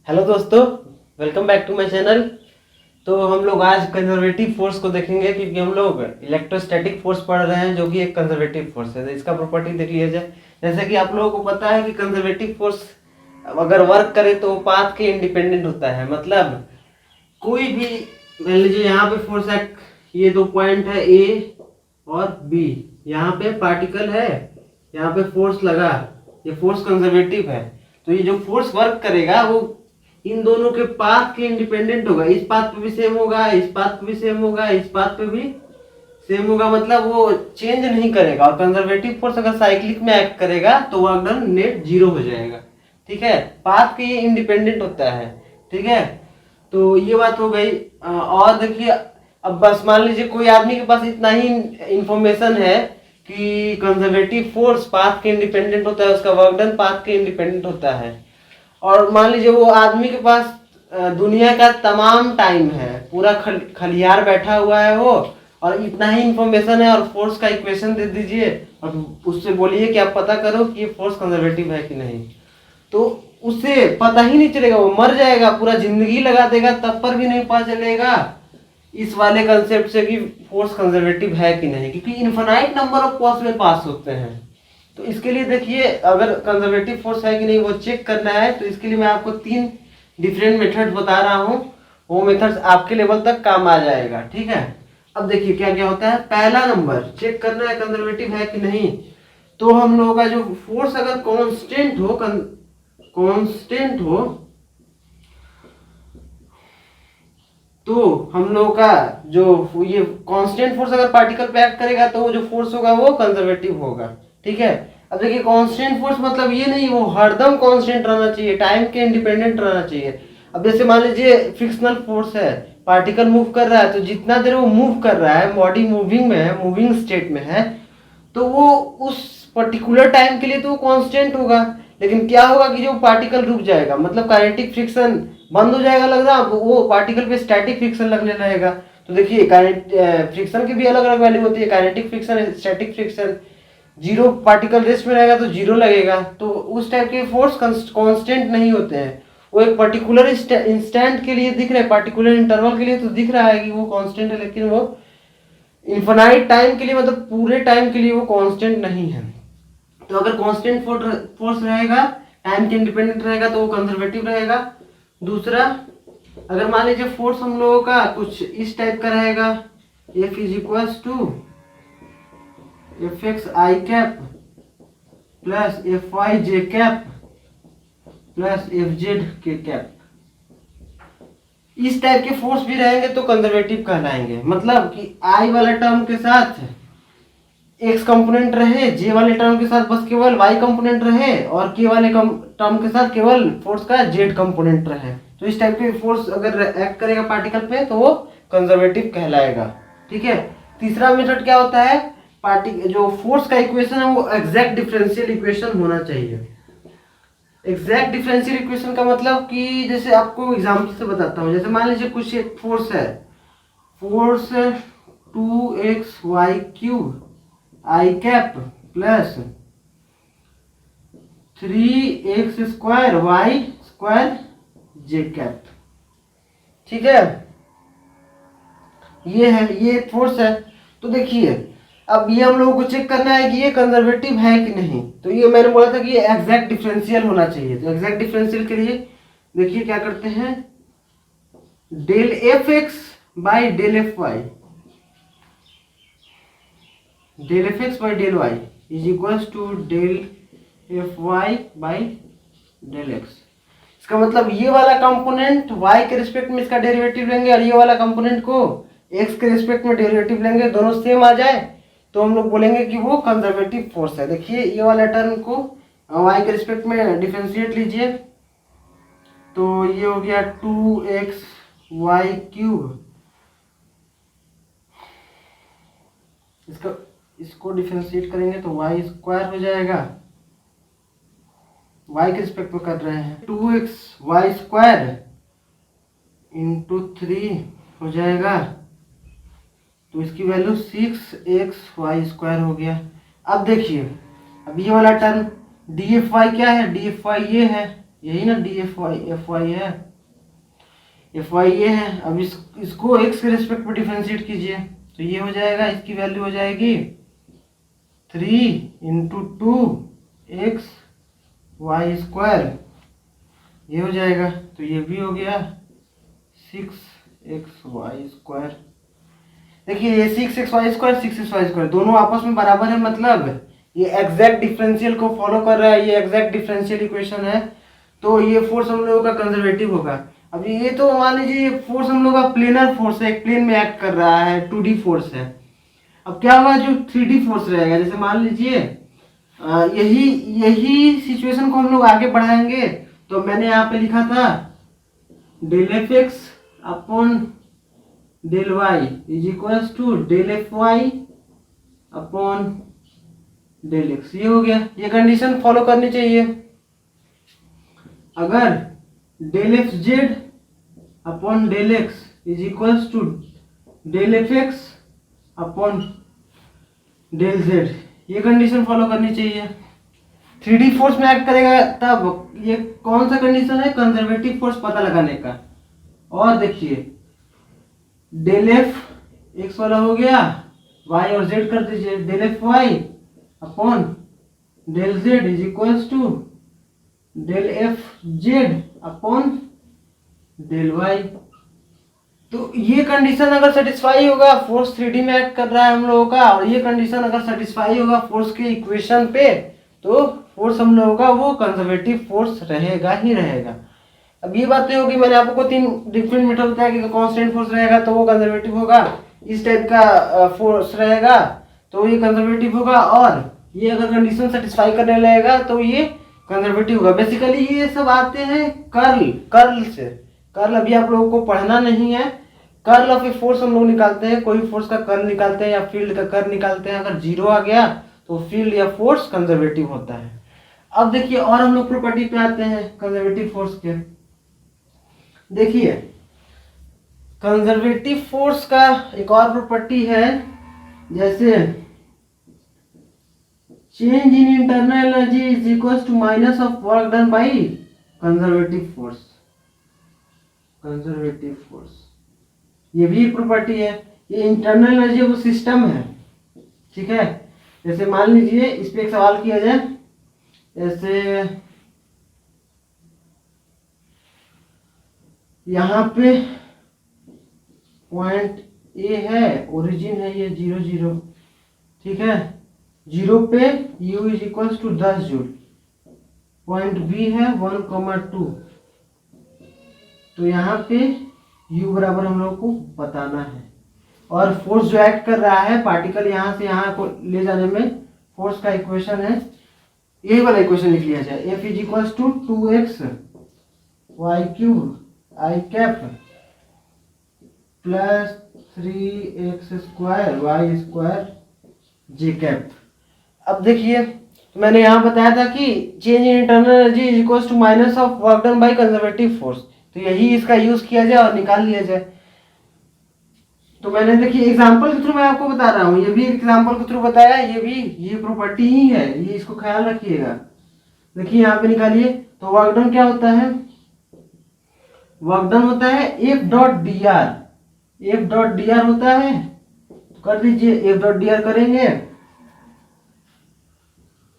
Hello दोस्तों, welcome back to my channel. तो हम लोग आज कंजर्वेटिव फोर्स को देखेंगे क्योंकि हम लोग इलेक्ट्रोस्टैटिक फोर्स पढ़ रहे हैं जो कि एक कंजर्वेटिव फोर्स है। तो इसका प्रॉपर्टी देख लिया जाए। जैसे कि आप लोगों को पता है कि कंजर्वेटिव फोर्स अगर वर्क करे तो पाथ के इंडिपेंडेंट होता है। मतलब कोई भी, मान लीजिए यहाँ पे फोर्स एक्ट, ये दो पॉइंट है ए और बी, यहाँ पे पार्टिकल है, यहाँ पे फोर्स लगा, ये फोर्स कंजर्वेटिव है। तो ये जो फोर्स वर्क करेगा वो इन दोनों के पाथ के इंडिपेंडेंट होगा। इस पाथ पे भी सेम होगा, इस पाथ पे भी सेम होगा, इस पाथ पे भी सेम होगा। मतलब वो चेंज नहीं करेगा। और कंजर्वेटिव फोर्स अगर साइक्लिक में एक्ट करेगा तो वर्क डन नेट जीरो हो जाएगा। ठीक है, पाथ के ये इंडिपेंडेंट होता है। ठीक है, तो ये बात हो गई। और देखिए, अब बस मान लीजिए कोई आदमी के पास इतना ही इंफॉर्मेशन है कि कंजर्वेटिव फोर्स पाथ के इंडिपेंडेंट होता है, उसका वर्क डन पाथ के इंडिपेंडेंट होता है। और मान लीजिए वो आदमी के पास दुनिया का तमाम टाइम है, पूरा खलियार बैठा हुआ है वो, और इतना ही इंफॉर्मेशन है, और फोर्स का इक्वेशन दे दीजिए और उससे बोलिए कि आप पता करो कि ये फोर्स कंजर्वेटिव है कि नहीं। तो उसे पता ही नहीं चलेगा, वो मर जाएगा, पूरा जिंदगी लगा देगा, तब पर भी नहीं पता चलेगा इस वाले कंसेप्ट से कि फोर्स कंजर्वेटिव है कि नहीं, क्योंकि इनफाइनाइट नंबर ऑफ पॉसिबल पास होते हैं। तो इसके लिए देखिए, अगर कंजर्वेटिव फोर्स है कि नहीं वो चेक करना है, तो इसके लिए मैं आपको 3 डिफरेंट मेथड बता रहा हूँ। वो मेथड्स आपके लेवल तक काम आ जाएगा। ठीक है, अब देखिए क्या क्या होता है। पहला नंबर, चेक करना है कंजर्वेटिव है कि नहीं। तो हम लोगों का जो फोर्स अगर कांस्टेंट हो तो हम लोगों का जो ये कांस्टेंट फोर्स अगर पार्टिकल पे एक्ट करेगा तो वो जो फोर्स होगा वो कंजर्वेटिव होगा। ठीक है, अब देखिए कांस्टेंट फोर्स मतलब ये नहीं वो हरदम कांस्टेंट रहना चाहिए, टाइम के इंडिपेंडेंट रहना चाहिए। अब जैसे मान लीजिए फ्रिक्शनल फोर्स है, पार्टिकल मूव कर रहा है, तो जितना देर वो मूव कर रहा है, बॉडी मूविंग में है, मूविंग स्टेट में है, तो वो उस पर्टिकुलर टाइम के लिए तो वो कांस्टेंट होगा। लेकिन क्या होगा कि जो पार्टिकल रुक जाएगा, मतलब काइनेटिक फ्रिक्शन बंद हो जाएगा लगना, वो पार्टिकल पे स्टैटिक फ्रिक्शन लगने लगेगा। तो देखिए फ्रिक्शन की भी अलग अलग वैल्यू होती है, kinetic friction, static friction. Zero particle rest में रहेगा तो जीरो लगेगा। तो उस टाइप के फोर्स कांस्टेंट नहीं होते हैं। वो एक पर्टिकुलर इंस्टेंट के लिए दिख रहे हैं, पर्टिकुलर इंटरवल के लिए तो दिख रहा है कि वो कांस्टेंट है, लेकिन वो इन्फिनाइट टाइम के लिए, मतलब पूरे टाइम के लिए वो कांस्टेंट नहीं है। तो अगर कांस्टेंट फोर्स रहेगा, टाइम के इंडिपेंडेंट रहेगा, तो वो कंजर्वेटिव रहेगा। दूसरा, अगर मान लीजिए फोर्स हम लोगों का कुछ इस टाइप का रहेगा, F is equals to f x i cap plus f y j cap plus f z k cap, इस टाइप के फोर्स भी रहेंगे तो कंजर्वेटिव कहलाएंगे। मतलब कि आई वाला टर्म के साथ एक्स कंपोनेंट रहे, जे वाले टर्म के साथ बस केवल वाई कंपोनेंट रहे, और के वाले टर्म के साथ केवल फोर्स का जेड कंपोनेंट रहे। तो इस टाइप के फोर्स अगर एक्ट करेगा पार्टिकल पे तो वो कंजर्वेटिव कहलाएगा। ठीक है, तीसरा मेथड क्या होता है, जो फोर्स का इक्वेशन है वो एग्जैक्ट डिफरेंशियल इक्वेशन होना चाहिए। एग्जैक्ट डिफरेंशियल इक्वेशन का मतलब कि जैसे आपको एग्जांपल से बताता हूँ। जैसे मान लीजिए कुछ एक फोर्स है, force 2xy cube i cap plus 3x square y square j cap. ठीक है, ये है, ये फोर्स है। तो देखिए, अब ये हम लोगों को चेक करना है कि ये कंजर्वेटिव है कि नहीं। तो ये मैंने बोला था कि ये एग्जैक्ट डिफरेंशियल होना चाहिए। तो एग्जैक्ट डिफरेंशियल के लिए देखिए क्या करते हैं, del f x by del f y, del f x by del y is equals to del f y by del x. इसका मतलब ये वाला कंपोनेंट y के रिस्पेक्ट में इसका डेरिवेटिव लेंगे, और ये वाला कंपोनेंट को x के रिस्पेक्ट में डेरिवेटिव लेंगे, दोनों सेम आ जाए तो हम लोग बोलेंगे कि वो कंजर्वेटिव फोर्स है। देखिए, ये वाला टर्म को y के रिस्पेक्ट में डिफरेंशिएट लीजिए, तो ये हो गया 2xy क्यूब, इसको डिफरेंशिएट करेंगे तो y स्क्वायर हो जाएगा, y के रिस्पेक्ट में कर रहे हैं, 2xy स्क्वायर इंटू 3 हो जाएगा, तो इसकी वैल्यू 6xy स्क्वायर हो गया। अब देखिए, अब ये वाला टर्म डी एफ वाई क्या है, डी एफ वाई ये है, यही ना डी एफ वाई है, एफ वाई ये है। अब इसको एक्स के रेस्पेक्ट पे डिफरेंशिएट कीजिए तो ये हो जाएगा, इसकी वैल्यू हो जाएगी 3 × 2 x y², ये हो जाएगा। तो ये भी हो गया 6xy²। देखिए ये 6xy² 6xy² दोनों आपस में बराबर है, मतलब ये एग्जैक्ट डिफरेंशियल को फॉलो कर रहा है, ये एग्जैक्ट डिफरेंशियल इक्वेशन है। तो ये फोर्स हम लोगों का कंजर्वेटिव होगा। अब ये तो मान लीजिए ये फोर्स हम लोग का प्लेनर फोर्स है, एक प्लेन में एक्ट कर रहा है, 2D फोर्स है। अब क्या होगा, जो 3D फोर्स रहेगा, जैसे मान लीजिए यही सिचुएशन को हम लोग आगे बढ़ाएंगे। तो मैंने यहाँ पे लिखा था ∂f(x) upon ∂y is equals to ∂fy upon ∂x। ये हो गया, ये कंडीशन फॉलो करनी चाहिए। अगर ∂fz upon ∂x is equals to ∂fx upon ∂z, ये कंडीशन फॉलो करनी चाहिए। 3D फोर्स में एक्ट करेगा तब ये कौन सा कंडीशन है, कंजर्वेटिव फोर्स पता लगाने का। और देखिए ∂f(x) वाला हो गया, y और z कर दीजिए, ∂fy upon ∂z is equals to ∂fz upon ∂y। तो ये कंडीशन अगर सेटिस्फाई होगा, फोर्स 3D में एक्ट कर रहा है हम लोगों का, और ये कंडीशन अगर सेटिस्फाई होगा फोर्स के इक्वेशन पे, तो फोर्स हम लोगों का वो कंजर्वेटिव फोर्स रहेगा ही रहेगा। अब ये बात नहीं होगी, मैंने आपको 3 डिफरेंट मेथड बताया कि कांस्टेंट फोर्स रहेगा तो वो कंजर्वेटिव होगा, इस टाइप का फोर्स रहेगा तो ये कंजर्वेटिव होगा, और ये अगर कंडीशन सेटिस्फाई करने लगेगा तो ये कंजर्वेटिव होगा। बेसिकली ये सब आते हैं कर्ल से। कर्ल अभी आप लोगों को पढ़ना नहीं है। कर्ल ऑफ ए फोर्स हम लोग निकालते हैं, कोई फोर्स का कर्ल निकालते हैं या फील्ड का कर्ल निकालते हैं। अगर 0 आ गया तो फील्ड या फोर्स कंजर्वेटिव होता है। अब देखिए और हम लोग प्रॉपर्टी पे आते हैं कंजर्वेटिव फोर्स के। देखिए कंजर्वेटिव फोर्स का एक और प्रॉपर्टी है, जैसे change in internal energy is equal to minus of work done by conservative force. Conservative force ये भी एक प्रॉपर्टी है। ये इंटरनल एनर्जी वो सिस्टम है, ठीक है। जैसे मान लीजिए इस पे एक सवाल किया जाए, जैसे यहाँ पे पॉइंट ए है, ओरिजिन है ये 0 0, ठीक है। 0 पे U is equal to 10 joule, point b है 1,2, तो यहाँ पे U बराबर हम लोग को बताना है। और फोर्स जो एक्ट कर रहा है पार्टिकल यहाँ से यहाँ को ले जाने में, फोर्स का इक्वेशन है, यही वाला इक्वेशन लिख लिया जाए, F is equal to 2x y³ I cap plus 3x² y² j cap. अब देखिए मैंने यहाँ बताया था कि change in internal energy is equal to minus of work done by conservative force, तो यही इसका यूज किया जाए और निकाल लिया जाए। तो मैंने देखिए एग्जांपल के थ्रू मैं आपको बता रहा हूँ, ये भी एग्जांपल के थ्रू बताया, ये प्रॉपर्टी ही है, ये इसको ख्याल रखिएगा। देखिए यहाँ पे निकालिए, तो वर्क डन क्या होता है, वर्क डन होता है F.dr, F.dr होता है, तो कर दीजिए F.dr करेंगे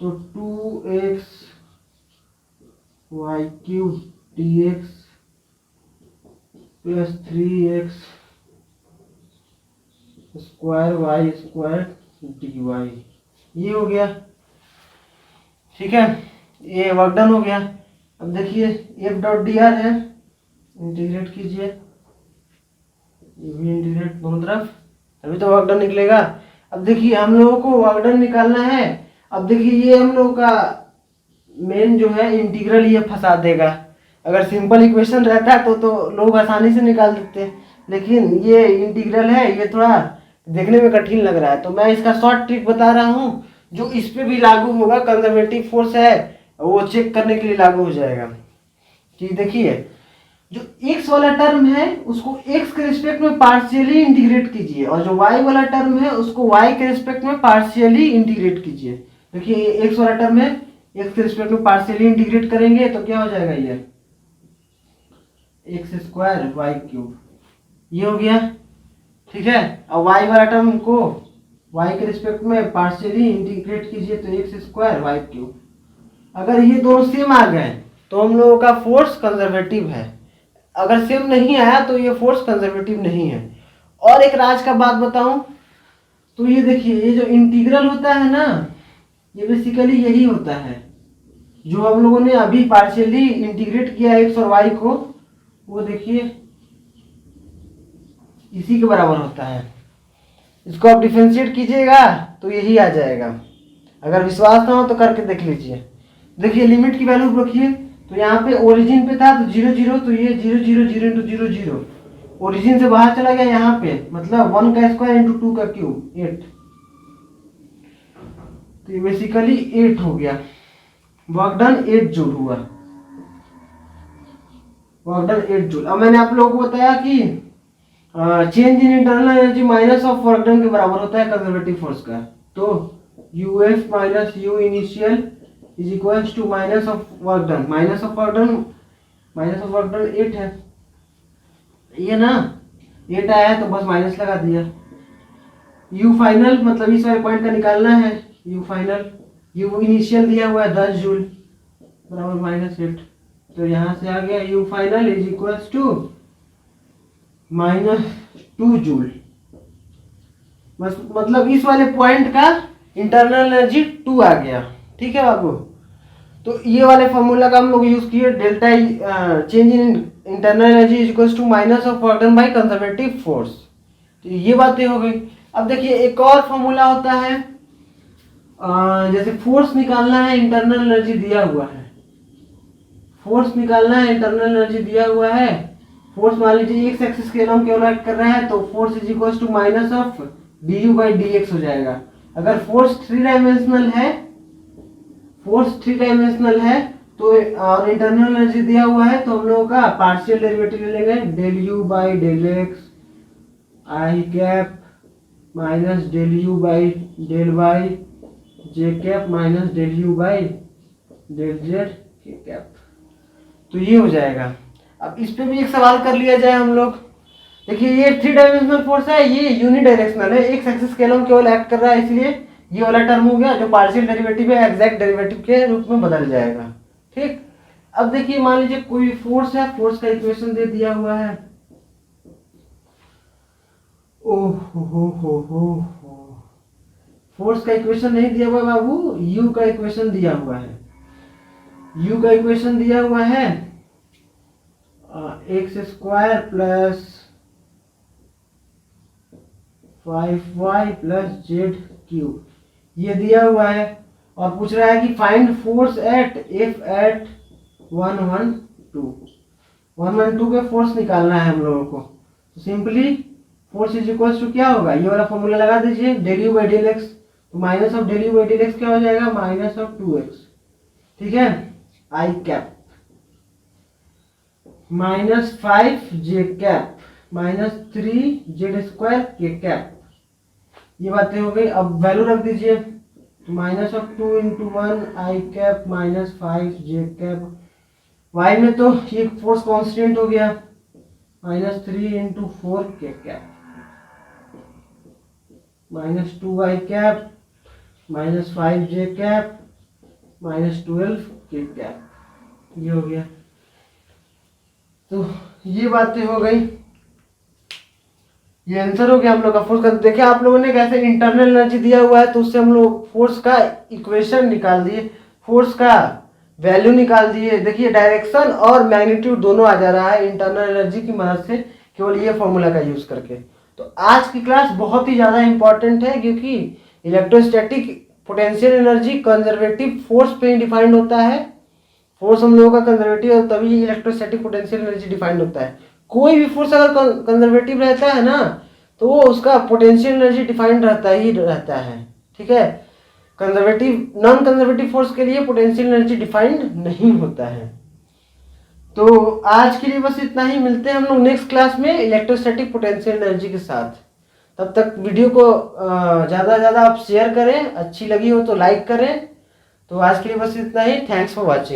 तो 2x y³ dx plus 3x² y² dy, ये हो गया, ठीक है। ये वर्क डन हो गया। अब देखिए F.dr है, इंटीग्रेट कीजिए, ये भी इंटीग्रेट दोनों तरफ, तभी तो वर्क डन निकलेगा। अब देखिए हम लोगों को वर्क डन निकालना है। अब देखिए ये हम लोगों का मेन जो है इंटीग्रल ये फंसा देगा। अगर सिंपल इक्वेशन रहता तो लोग आसानी से निकाल देते, लेकिन ये इंटीग्रल है, ये थोड़ा देखने में कठिन लग रहा है। तो मैं इसका शॉर्ट ट्रिक बता रहा हूँ जो इस पे भी लागू होगा, कंजर्वेटिव फोर्स है वो चेक करने के लिए लागू हो जाएगा। कि देखिए जो x वाला टर्म है उसको x के रिस्पेक्ट में पार्शियली इंटीग्रेट कीजिए, और जो y वाला टर्म है उसको y के रिस्पेक्ट में पार्शियली इंटीग्रेट कीजिए। देखिए x वाला टर्म है एक्स के रिस्पेक्ट में पार्शियली इंटीग्रेट करेंगे तो क्या हो जाएगा, ये एक्स स्क्वायर वाई क्यूब, ये हो गया। ठीक है, अब वाई वाला टर्म को वाई के रिस्पेक्ट में पार्शियली इंटीग्रेट कीजिए तो एक्स स्क्वायर वाई क्यूब। अगर ये दोनों सेम आ गए तो हम लोगों का फोर्स कंजर्वेटिव है, अगर सेम नहीं आया तो ये फोर्स कंजर्वेटिव नहीं है। और एक राज का बात बताऊं तो ये देखिए, ये जो इंटीग्रल होता है ना, ये बेसिकली यही होता है जो हम लोगों ने अभी पार्शियली इंटीग्रेट किया एक्स और वाई को, वो देखिए इसी के बराबर होता है। इसको आप डिफरेंशिएट कीजिएगा तो यही आ जाएगा। अगर विश्वास ना हो तो करके देख लीजिए। देखिए लिमिट की वैल्यू रखिए, तो यहाँ पे ओरिजिन पे था तो 0 0, तो ये 0 0 0 इंटू 0 0, ओरिजिन से बाहर चला गया यहाँ पे, मतलब 1 का स्क्वायर इंटू 2 का क्यूब 8, तो ये बेसिकली 8 हो गया। वर्क डन 8 जूल हुआ, वर्क डन 8 जूल। अब मैंने आप लोगों को बताया कि change in internal energy minus of work done के बराबर होता है कंजर्वेटिव फोर्स का। तो UF minus U initial is equals to minus of work done, minus of work done 8 है, ये ना 8 आया है तो बस माइनस लगा दिया। यू फाइनल मतलब इस वाले पॉइंट का निकालना है, यू फाइनल, यू इनिशियल दिया हुआ है 10 जूल बराबर -8, तो यहाँ से आ गया U final is equals to -2 joule. मतलब इस वाले पॉइंट का इंटरनल एनर्जी 2 आ गया। ठीक है बाबू, तो ये वाले फॉर्मूला का हम लोग यूज किए, delta change in internal energy is equals to minus of work done by conservative force. तो ये बातें हो गई। अब देखिए एक और फॉर्मूला होता है, जैसे फोर्स निकालना है, इंटरनल एनर्जी दिया हुआ है, फोर्स निकालना है, इंटरनल एनर्जी दिया हुआ है। फोर्स मान लीजिए एक्स एक्सिस के हम केवल कर रहे हैं, तो force is equals to minus of d u by d x हो जाएगा। अगर फोर्स 3 डायमेंशनल है, फोर्स 3 डायमेंशनल है तो और इंटरनल एनर्जी दिया हुआ है, तो हम लोगों का पार्शियल डेरिवेटिव ले लेंगे, del u by del x i cap minus del u by del y j cap minus del u by del z k cap. तो ये हो जाएगा। अब इस पे भी एक सवाल कर लिया जाए हम लोग। देखिए ये 3 डायमेंशनल फोर्स है, ये यूनिडायरेक्शनल है, एक्स एक्सिस के अलॉन्ग केवल एक्ट कर रहा है, इसलिए ये वाला टर्म हो गया जो पार्शियल डेरिवेटिव है एग्जैक्ट डेरिवेटिव के रूप में बदल जाएगा। ठीक, अब देखिए मान लीजिए कोई फोर्स है, फोर्स का इक्वेशन दे दिया हुआ है, ओह फोर्स का इक्वेशन नहीं दिया हुआ बाबू, यू का इक्वेशन दिया हुआ है। यू का इक्वेशन दिया हुआ है x square plus 5y plus z cube, ये दिया हुआ है। और पूछ रहा है कि find force at f at 112 के फोर्स निकालना है हम लोगों को। तो simply force is equal to क्या होगा, ये वाला फॉर्मूला लगा दीजिए, del u by del x, तो minus of del u by del x क्या हो जाएगा, माइनस ऑफ 2x। ठीक है, i cap minus 5 j cap minus 3 z square k cap, ये बातें हो गई। अब वैल्यू रख दीजिए, minus of 2 into 1 i cap minus 5 j cap, y में तो ये फोर्स कांस्टेंट हो गया, माइनस 3 इंटू 4 के कैप माइनस 2 आई cap minus 5 j cap minus 12 के कैप, ये हो गया। तो ये बातें हो गई, ये आंसर हो गया हम लोग का फोर्स का। देखिए आप लोगों ने कैसे इंटरनल एनर्जी दिया हुआ है तो उससे हम लोग फोर्स का इक्वेशन निकाल दिए, फोर्स का वैल्यू निकाल दिए। देखिए डायरेक्शन और मैग्नीट्यूड दोनों आ जा रहा है इंटरनल एनर्जी की मदद से, केवल ये फॉर्मूला का यूज करके। तो आज की क्लास बहुत ही ज़्यादा इंपॉर्टेंट है, क्योंकि electrostatic potential energy conservative force पे डिफाइंड होता है। फोर्स हम लोगों का कंजर्वेटिव है तभी इलेक्ट्रोस्टैटिक पोटेंशियल एनर्जी डिफाइंड होता है। कोई भी फोर्स अगर कंजर्वेटिव रहता है ना तो वो उसका पोटेंशियल एनर्जी डिफाइंड रहता है। ठीक है, कंजर्वेटिव नॉन कंजर्वेटिव फोर्स के लिए पोटेंशियल एनर्जी डिफाइंड नहीं होता है। तो आज के लिए बस इतना ही, मिलते हैं हम लोग नेक्स्ट क्लास में इलेक्ट्रोस्टैटिक पोटेंशियल एनर्जी के साथ। तब तक वीडियो को ज़्यादा से ज़्यादा आप शेयर करें, अच्छी लगी हो तो लाइक करें, तो आज के लिए बस इतना ही। Thanks for watching.